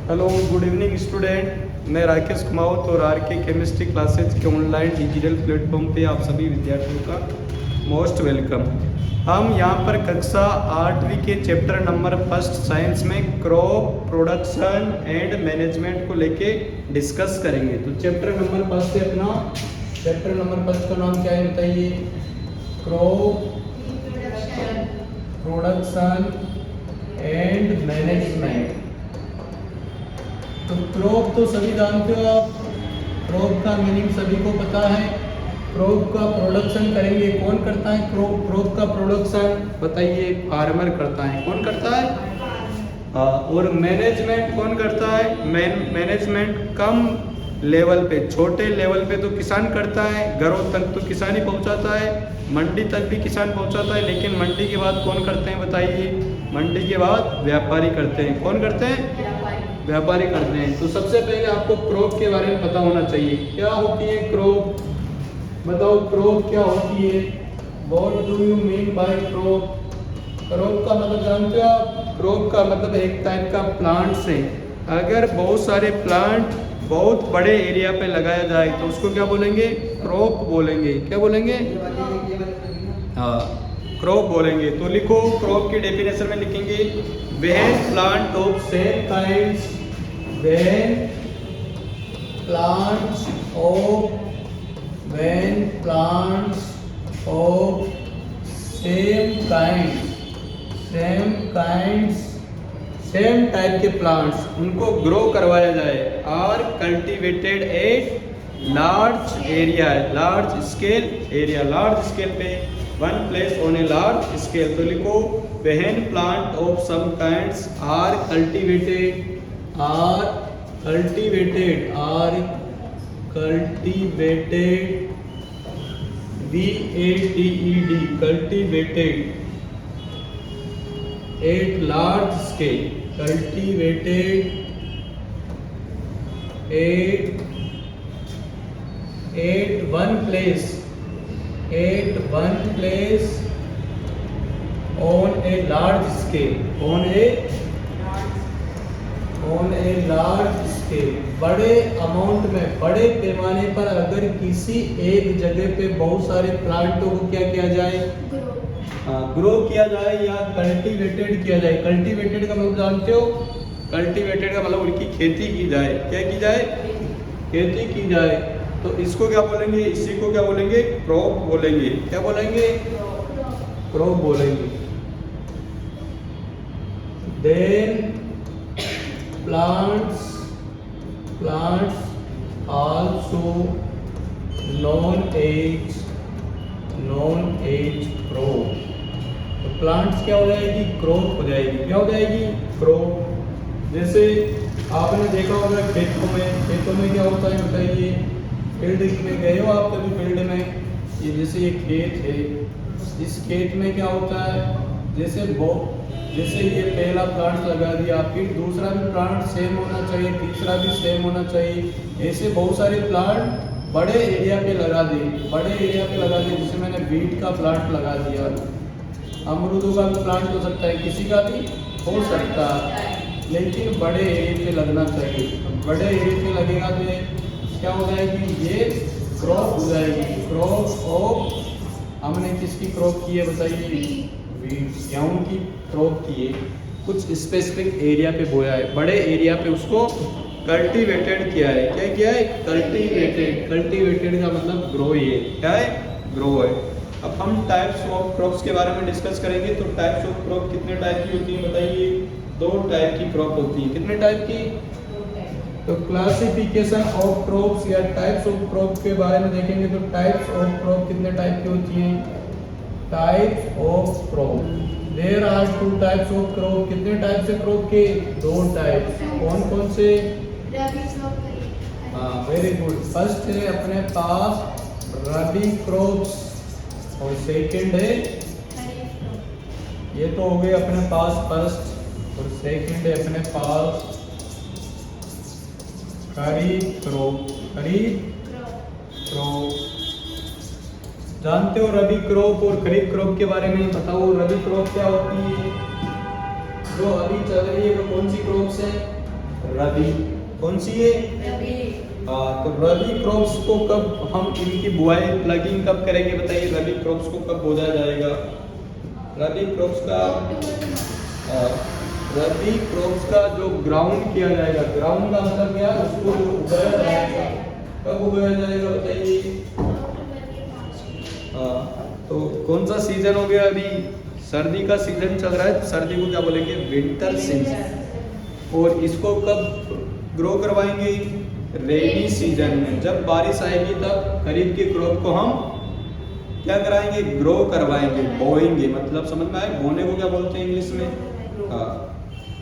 Hello good evening student, मैं राकेश कुमावत और are के केमिस्ट्री क्लासेज के ऑनलाइन डिजिटल प्लेटफॉर्म पे आप सभी विद्यार्थियों का मोस्ट वेलकम। हम यहाँ पर कक्षा 8वीं के चैप्टर नंबर फर्स्ट साइंस में क्रॉप प्रोडक्शन एंड मैनेजमेंट को लेके डिस्कस करेंगे। तो चैप्टर नंबर फर्स्ट है अपना, चैप्टर नंबर फर्स्ट का नाम क्या है बताइए? Crop production and management. तो क्रॉप तो सभी जानते हो आप, क्रॉप का मीनिंग सभी को पता है। क्रॉप का प्रोडक्शन करेंगे, कौन करता है क्रॉप का प्रोडक्शन बताइए? फार्मर करता है। कौन करता है? और मैनेजमेंट कौन करता है? मैनेजमेंट कम लेवल पे, छोटे लेवल पे तो किसान करता है, घरों तक तो किसान ही पहुंचाता है, मंडी तक भी किसान पहुंचाता है, लेकिन मंडी के बाद कौन करते हैं बताइए? मंडी के बाद व्यापारी करते हैं। कौन करते हैं? व्यापारी करते हैं। तो सबसे पहले आपको क्रॉप के बारे में पता होना चाहिए। क्या होती है क्रॉप? बताओ क्रॉप क्या होती है? What do you mean by crop? Crop का मतलब जानते हो आप? क्रॉप का मतलब एक टाइप का प्लांट्स है। अगर बहुत सारे प्लांट बहुत बड़े एरिया पे लगाया जाए तो उसको क्या बोलेंगे? क्रॉप बोलेंगे। क्या बोलेंगे? हाँ, क्रॉप बोलेंगे। तो लिखो, क्रॉप की डेफिनेशन में लिखेंगे when plant of same kinds, when plants of same type के प्लांट्स उनको ग्रो करवाया जाए और cultivated at large area, large scale पे one place on a large scale. तो लिखो when plant of some kinds are cultivated cultivated at large scale, cultivated at one place on a large scale, बड़े amount में, बड़े पैमाने पर अगर किसी एक जगह पे बहुत सारे प्लांटों को क्या किया जाए? ग्रो किया जाए या कल्टीवेटेड किया जाए। कल्टीवेटेड का मतलब जानते हो? कल्टीवेटेड का मतलब उनकी खेती की जाए। क्या की जाए? खेती की जाए। तो इसको क्या बोलेंगे? इसी को क्या बोलेंगे? क्रॉप बोलेंगे। क्या बोलेंगे? क्रॉप बोलेंगे। Then plants also known as crop। तो प्लांट्स क्या हो जाएगी? क्रॉप हो जाएगी। क्या हो जाएगी? क्रॉप। जैसे आपने देखा होगा खेतों में क्या होता है बताइए? फील्ड में गए हो आप कभी? फील्ड में ये जैसे ये खेत है, इस खेत में क्या होता है? जैसे ये पहला प्लांट लगा दिया, फिर दूसरा भी प्लांट सेम होना चाहिए, तीसरा भी सेम होना चाहिए। ऐसे बहुत सारे प्लांट बड़े एरिया पे लगा दिए। जैसे मैंने बीट का प्लांट लगा दिया, अमरूदों का भी प्लांट हो सकता है, किसी का भी हो सकता है, लेकिन बड़े एरिया पे लगना चाहिए। बड़े एरिया पे लगेगा तो क्या हो जाएगी? ये क्रॉप हो जाएगी। क्रॉप ऑफ, हमने किसकी क्रॉप की है बताइए? गेहूं की क्रॉप की है। कुछ स्पेसिफिक एरिया पे बोया है, बड़े एरिया पे उसको कल्टीवेटेड किया है। क्या किया है? कल्टीवेटेड का मतलब ग्रो ही है। क्या है? ग्रो है। अब हम टाइप्स ऑफ क्रॉप्स के बारे में डिस्कस करेंगे। तो टाइप्स ऑफ क्रॉप कितने टाइप की होती है बताइए? 2 टाइप की क्रॉप होती है। कितने टाइप की? तो क्लासिफिकेशन ऑफ क्रॉप्स या टाइप्स ऑफ क्रॉप के बारे में देखेंगे। तो टाइप्स ऑफ क्रॉप कितने टाइप की होती हैं? Types of crop, there are 2 types of crop. कितने टाइप से क्रॉप के? 2 टाइप्स। कौन से? हाँ, वेरी गुड। फर्स्ट है अपने पास रबी क्रॉप्स और सेकंड है, ये तो हो गए अपने पास फर्स्ट, और सेकंड है अपने पास खरीफ क्रॉप। जानते हो रबी क्रॉप और खरीफ क्रॉप के बारे में? बताओ रबी क्रॉप क्या होती है? जो अभी चल रही है वो कौन सी क्रॉप्स है? रबी। कौन सी है? तो रबी क्रॉप्स को कब हम इनकी बुआई प्लगिंग कब करेंगे बताइए? रबी क्रॉप्स को कब बोया जाएगा? रबी क्रॉप्स का रबी क्रॉप्स का जो ग्राउंड किया जाएगा, ग्राउंड का मतलब क्या? उसको जो उगाया जाएगा, कब उगाया जाएगा बताइए? तो कौन सा सीजन हो गया? अभी सर्दी का सीजन चल रहा है, तो सर्दी को क्या बोलेंगे? Winter season. और इसको कब ग्रो करवाएंगे? रेनी सीजन में, जब बारिश आएगी तब खरीफ के क्रॉप को हम क्या कराएंगे? ग्रो करवाएंगे, बोएंगे। मतलब समझ में आए? बोने को क्या बोलते हैं इंग्लिश में? हाँ।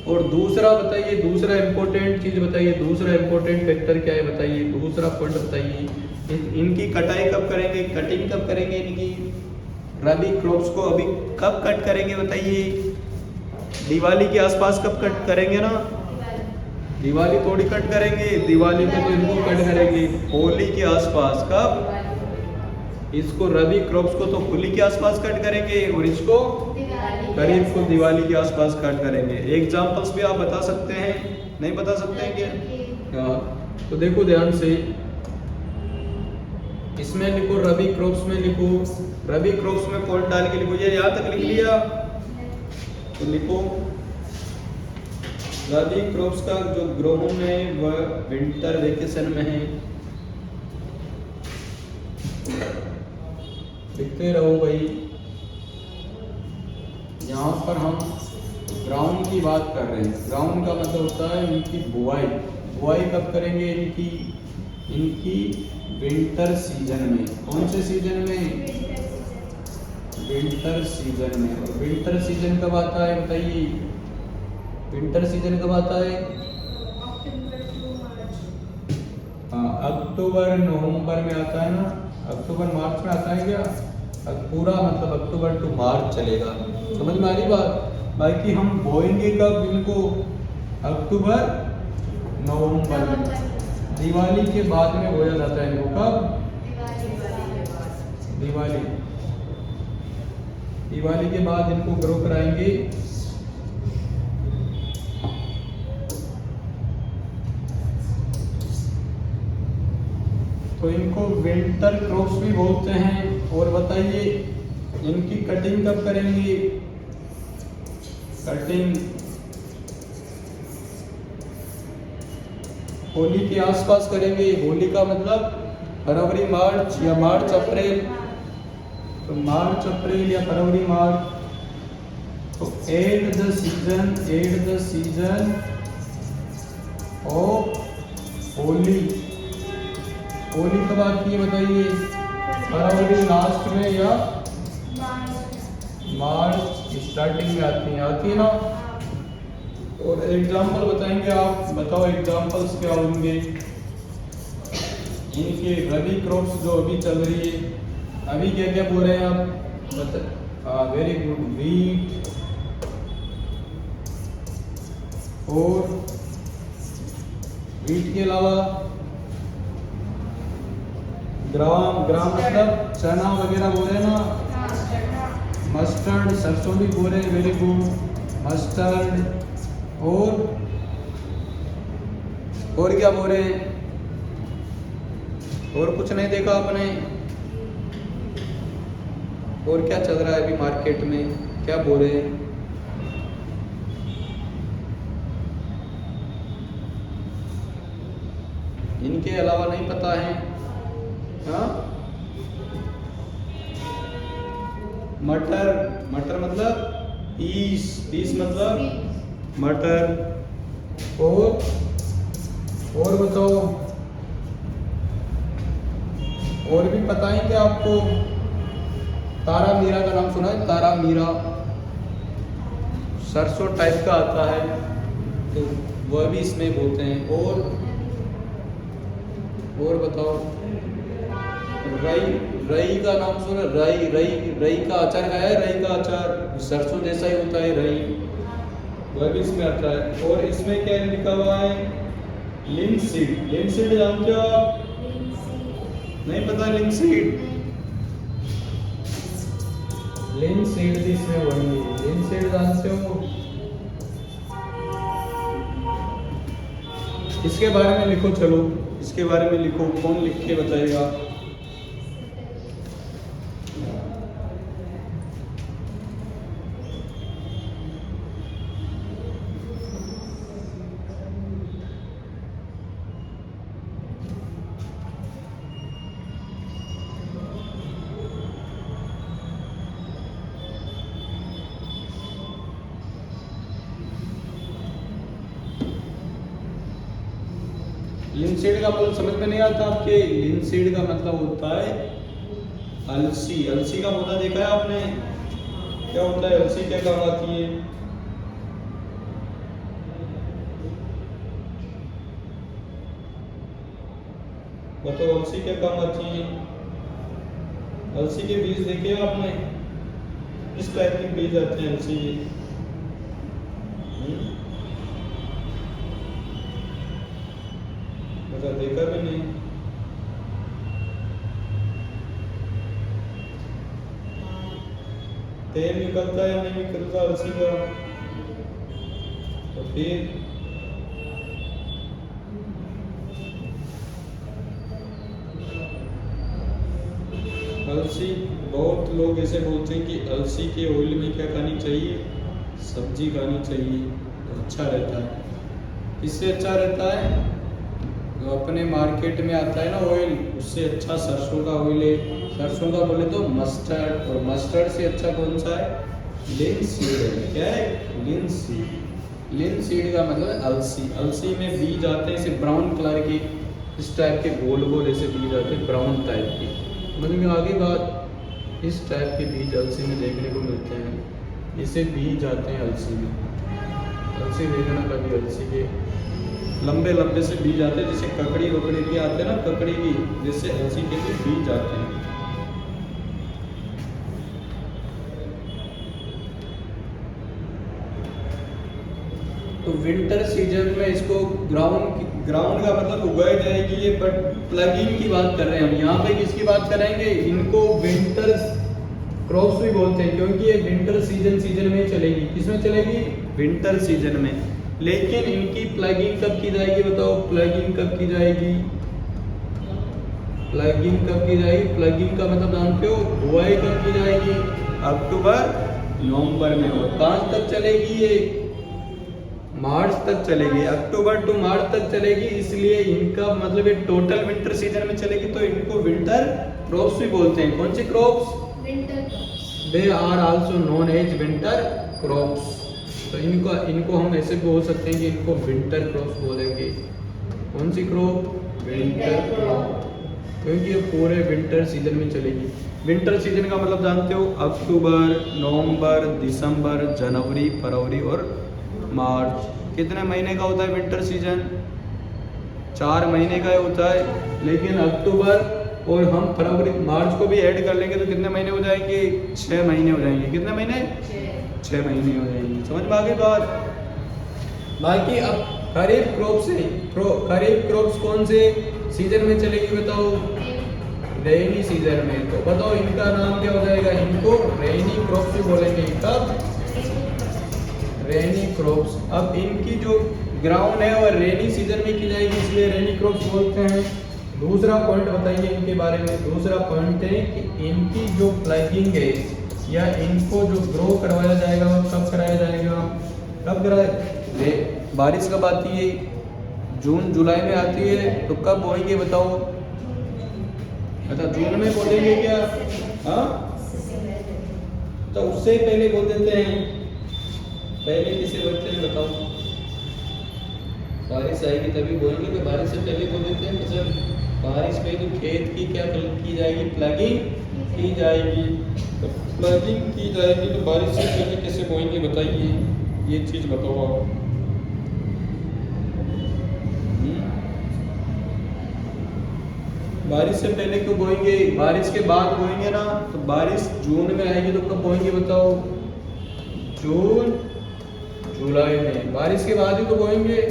और दूसरा बताइए, दूसरा इंपॉर्टेंट चीज बताइए, दूसरा इंपॉर्टेंट फैक्टर क्या है बताइए? दूसरा पॉइंट बताइए, इनकी कटाई कब करेंगे? कटिंग कब करेंगे इनकी? रबी क्रॉप्स को अभी कब कट करेंगे बताइए? दिवाली के आसपास कब कट करेंगे ना? दिवाली थोड़ी कट करेंगे, दिवाली पे तो इनको कट करेंगे होली के आसपास। कब? इसको रबी क्रॉप्स को तो होली के आसपास कट करेंगे, और इसको खरीफ को दिवाली के आसपास कट करेंगे। एग्जांपल्स भी आप बता सकते हैं, नहीं बता सकते हैं क्या? तो देखो ध्यान से, इसमें लिखो रबी क्रॉप्स में लिखो, रबी क्रॉप्स में पॉइंट डाल के लिखो। ये यहाँ तक लिख लिया तो लिखो रबी क्रॉप्स का जो ग्रोन है वह विंटर वेकेशन में है। लिखते रहो भाई। यहाँ पर हम ग्राउंड की बात कर रहे हैं। ग्राउंड का मतलब होता है इनकी बुआई। बुआई कब करेंगे इनकी? इनकी विंटर सीजन में। कौन से सीजन में? विंटर सीजन में। और विंटर सीजन कब आता है बताइए? विंटर सीजन कब आता है? हाँ, अक्टूबर नवंबर में आता है ना? अक्टूबर मार्च में आता है क्या? पूरा मतलब अक्टूबर टू मार्च चलेगा। समझ में आ रही बात? बाकी हम बोएंगे कब इनको? अक्टूबर नवंबर में। दिवाली के बाद में बोया जाता है इनको। कब? दिवाली के बाद इनको ग्रो कराएंगे। तो इनको विंटर क्रॉप्स भी बोलते हैं। और बताइए इनकी कटिंग कब करेंगे? कटिंग होली के आसपास करेंगे। होली का मतलब फरवरी मार्च या मार्च अप्रैल। तो मार्च अप्रैल या फरवरी मार्च। तो at the season of Holi. Holi कब आती है बताइए? फरवरी लास्ट में या मार्च स्टार्टिंग में आती है ना? और एग्जाम्पल बताएंगे आप? बताओ एग्जाम्पल्स क्या होंगे इनके रबी क्रॉप्स जो अभी चल रही है? अभी क्या क्या बोल रहे हैं आप? Very good. वीट और वीट के अलावा ग्राम मतलब चना वगैरह बोल रहे हैं ना? मस्टर्ड, सरसों भी बोल रहे हैं। Very good. मस्टर्ड और क्या बोल रहे हैं? और कुछ नहीं देखा आपने? और क्या चल रहा है अभी मार्केट में? क्या बोल रहे हैं? इनके अलावा नहीं पता है? हाँ, मटर मतलब पीस मतलब मटर। और बताओ, और भी पता है क्या आपको? तारा मीरा का नाम सुना है? तारा मीरा सरसों टाइप का आता है, तो वह भी इसमें बोलते हैं। और बताओ, रई का नाम सुना? रई का अचार खाया है? रई का अचार सरसों जैसा ही होता है रई, वह भी इसमें आता है। और इसमें क्या लिखा हुआ है? लिंसीड जानते हो आप? नहीं पता? लिंसीड भी इसमें वही है। लिंसीड जानते हो? इसके बारे में लिखो, चलो इसके बारे में लिखो, कौन लिख के बताएगा? लिंसीड का मतलब समझ में नहीं आता आपके? लिंसीड का मतलब होता है अलसी। अलसी का पौधा देखा है आपने? क्या होता है अलसी, क्या काम आती है? बताओ अलसी क्या काम आती है? अलसी के बीज देखे हैं आपने? इस टाइप के बीज आते हैं अलसी के। मतलब देखा भी नहीं। तेल निकलता है या नहीं निकलता अलसी का? तो फिर अलसी, बहुत लोग ऐसे बोलते हैं कि अलसी के ऑयल में क्या खानी चाहिए? सब्जी खानी चाहिए तो अच्छा रहता है। इससे अच्छा रहता है जो अपने मार्केट में आता है ना ऑयल, उससे अच्छा सरसों का ऑयल है। सरसों का बोले तो मस्टर्ड, और मस्टर्ड से अच्छा कौन सा है? लिनसीड है। क्या है? लिनसीड। लिनसीड का मतलब है अलसी। अलसी में बीज आते हैं ऐसे ब्राउन कलर के, इस टाइप के गोल गोल ऐसे बीज आते हैं ब्राउन टाइप के। मतलब आगे बात, इस टाइप के बीज अलसी में देखने को मिलते हैं, इसे बीज आते हैं अलसी में। अलसी देखना कभी, अलसी के लंबे लंबे से बीज आते हैं, जैसे ककड़ी वकड़ी के आते हैं ना, ककड़ी की जैसे अलसी के भी बीज आते हैं। तो विंटर सीजन में इसको ग्राउंड का मतलब उगाई जाएगी ये, बट प्लगिंग की बात कर रहे हैं हम यहाँ पे। किसकी बात करेंगे? इनको विंटर क्रॉप्स भी बोलते हैं, क्योंकि ये विंटर सीजन में चलेगी। किसमें चलेगी? विंटर सीजन में। लेकिन इनकी प्लगिंग कब की जाएगी? बताओ प्लगिंग कब की जाएगी? प्लगिंग कब की जाएगी? प्लगिंग का मतलब जानते हो? बुआई कब की जाएगी? अक्टूबर नवंबर में। और कहाँ तक चलेगी ये? मार्च तक चलेगी। अक्टूबर टू मार्च तक चलेगी, इसलिए इनका मतलब ये टोटल विंटर सीजन में चलेगी। तो इनको विंटर क्रॉप्स भी बोलते हैं। कौन सी crops? Winter crops. They are also known as winter crops. तो इनको हम ऐसे बोल सकते हैं कि इनको विंटर क्रॉप्स बोलेंगे। कौन सी क्रॉप? विंटर क्रॉप, क्योंकि ये पूरे विंटर सीजन में चलेगी। विंटर सीजन का मतलब जानते हो? अक्टूबर, नवंबर, दिसंबर, जनवरी, फरवरी और मार्च। कितने महीने का होता है विंटर सीजन? 4 महीने का होता है। लेकिन अक्टूबर और हम फरवरी मार्च को भी ऐड कर लेंगे तो कितने महीने हो जाएंगे? 6 महीने हो जाएंगे। कितने महीने? 6 महीने हो जाएंगे। समझ में आ गई बात? बाकी अब खरीफ क्रॉप से, खरीफ क्रॉप्स कौन से सीजन में चलेगी बताओ? रेनी सीजन में। तो बताओ इनका नाम क्या हो जाएगा? इनको रेनी क्रॉप्स भी बोलेंगे। कब? रेनी क्रॉप्स। अब इनकी जो ग्राउंड है वो रेनी सीजन में की जाएगी, इसलिए रेनी क्रॉप्स बोलते हैं। दूसरा पॉइंट बताइए इनके बारे में। दूसरा पॉइंट है कि इनकी जो प्लगिंग है या इनको जो ग्रो करवाया जाएगा वो कब कराया जाएगा? कब कराया? बारिश कब आती है? जून जुलाई में आती है। तो कब बोएंगे बताओ? अच्छा जून में बोलेंगे क्या? हाँ, तो उससे पहले बोल देते हैं। पहले किसे बोलते हैं बताओ? बारिश आएगी तभी बोएंगे, तो बारिश से पहले बोल देते हैं। मतलब बारिश पे तो खेत की क्या की जाएगी? प्लगिंग की जाएगी। तो प्लगिंग की जाएगी तो बारिश से पहले कैसे बोएंगे बताइए? ये चीज़ बताओ आप। बारिश से पहले क्यों बोएंगे? बारिश के बाद बोएंगे ना। तो बारिश जून में आएगी तो कब बोएंगे बताओ? जून जुलाई में। बारिश के बाद ही तो बोएंगे।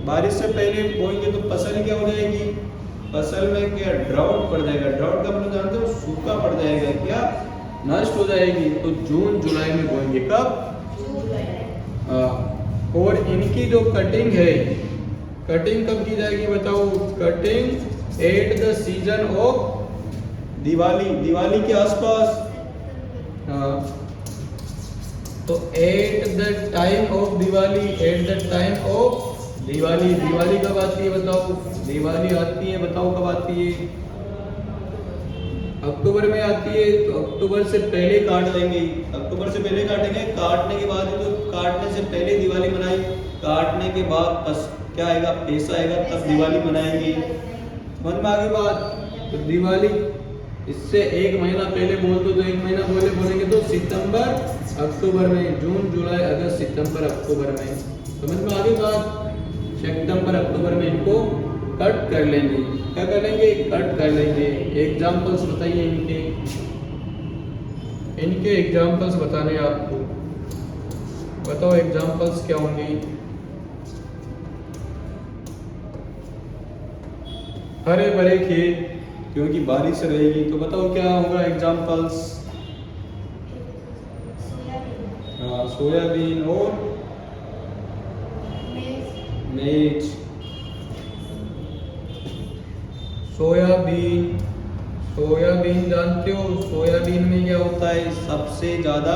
बारिश से पहले बोएंगे तो फसल क्या हो जाएगी? फसल में क्या ड्राउट पड़ जाएगा। ड्राउट का मतलब जानते हो? सूखा पड़ जाएगा, क्या नष्ट हो जाएगी। तो जून जुलाई में बोएंगे। कब? और इनकी जो कटिंग है, कटिंग कब की जाएगी बताओ? Cutting at the season of Diwali, Diwali के आसपास। हाँ, तो at the time of Diwali, at the time of Diwali. Diwali कब आती है बताओ? दिवाली आती है, बताओ कब आती है? अक्टूबर में आती है, तो अक्टूबर से पहले काट लेंगे, अक्टूबर से पहले काटेंगे। काटने के बाद तो काटने से पहले दिवाली मनाई, काटने के बाद बस क्या आएगा? पैसा आएगा, तब दिवाली मनाएंगे। समझ में आ गई बात? तो दिवाली इससे एक महीना पहले बोल दो, तो एक महीना पहले बोलेंगे तो सितंबर अक्टूबर में, जून जुलाई अगस्त सितंबर अक्टूबर में। समझ में आ गई बात? सितंबर अक्टूबर में इनको कट कर लेंगे। क्या कर लेंगे? कट कर लेंगे। एग्जाम्पल्स बताइए इनके, इनके एग्जाम्पल्स बताने आपको। बताओ एग्जाम्पल्स क्या होंगे? हरे भरे खेत, क्योंकि बारिश रहेगी, तो बताओ क्या होगा एग्जाम्पल्स? हाँ, सोयाबीन और मेज। सोयाबीन, सोयाबीन जानते हो? सोयाबीन में क्या होता है? सबसे ज्यादा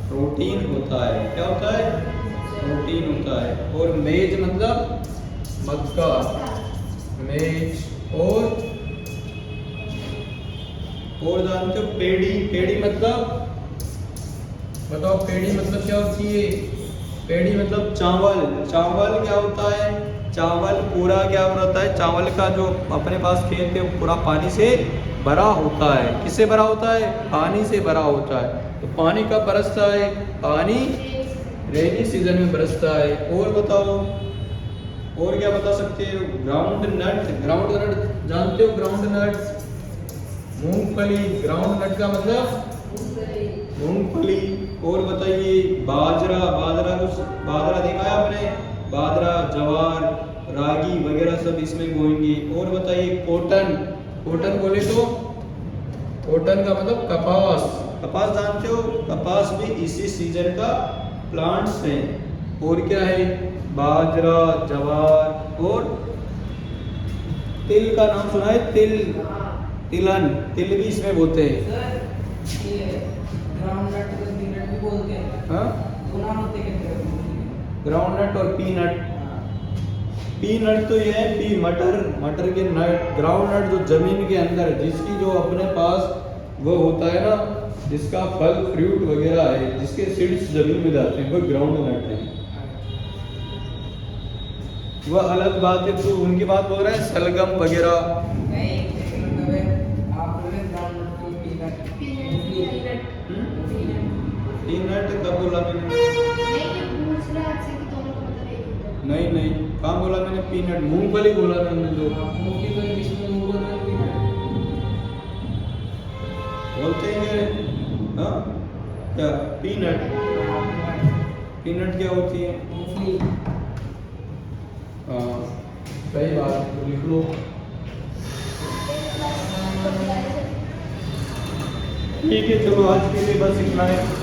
प्रोटीन होता है। क्या होता है? प्रोटीन होता है। और मेज मतलब मक्का, मेज। और जानते हो पेड़ी? पेड़ी मतलब बताओ, पेड़ी मतलब क्या होती है? पेड़ी मतलब चावल। चावल क्या होता है? चावल पूरा क्या होता है? चावल का जो अपने पास खेत है पूरा पानी से भरा होता है। किससे भरा होता है? पानी से भरा होता है। तो पानी कब बरसता है? पानी रेनी सीजन में बरसता है। और बताओ, और क्या बता सकते हो? ग्राउंड नट, ग्राउंड नट जानते हो? ग्राउंड नट मूंगफली, ग्राउंड नट का मतलब मूंगफली। और बताइए बाजरा, बाजरा को, बाजरा देखा है आपने? बाजरा, ज्वार, रागी वगैरह सब इसमें बोएंगे। और बताइए कॉटन, कॉटन बोले तो कॉटन का मतलब कपास। कपास जानते हो? कपास भी इसी सीजन का प्लांट्स है। और क्या है? बाजरा, ज्वार और तिल का नाम सुना है? तिल, तिलन, तिल भी इसमें बोते हैं। ग्राउंड नट को पीनट भी बोलते हैं। हाँ, दो नाम होते हैं ग्राउंड नट और पीनट। पीनट तो ये है पी मटर, मटर के नट। ग्राउंड नट जो जमीन के अंदर है, जिसकी जो अपने पास वो होता है ना, जिसका फल फ्रूट वगैरह है, जिसके सीड्स जमीन में जाते हैं, वो ग्राउंड नट है। वह अलग बात है, तो उनकी बात बोल रहे हैं सलगम वगैरह। नहीं, मतलब है आप बोले ग्राउंड नट को पीनट, पीनट कब बोला मैंने? नहीं नहीं, कहाँ बोला मैंने पीनट? मूंगफली बोला मैंने। जो मूंगफली को इंग्लिश में मूंग बोलते हैं हाँ, क्या पीनट? पीनट क्या होती है? मूंगफली। हाँ, सही बात, तो लिख लो। ठीक है, चलो आज के लिए बस इतना है।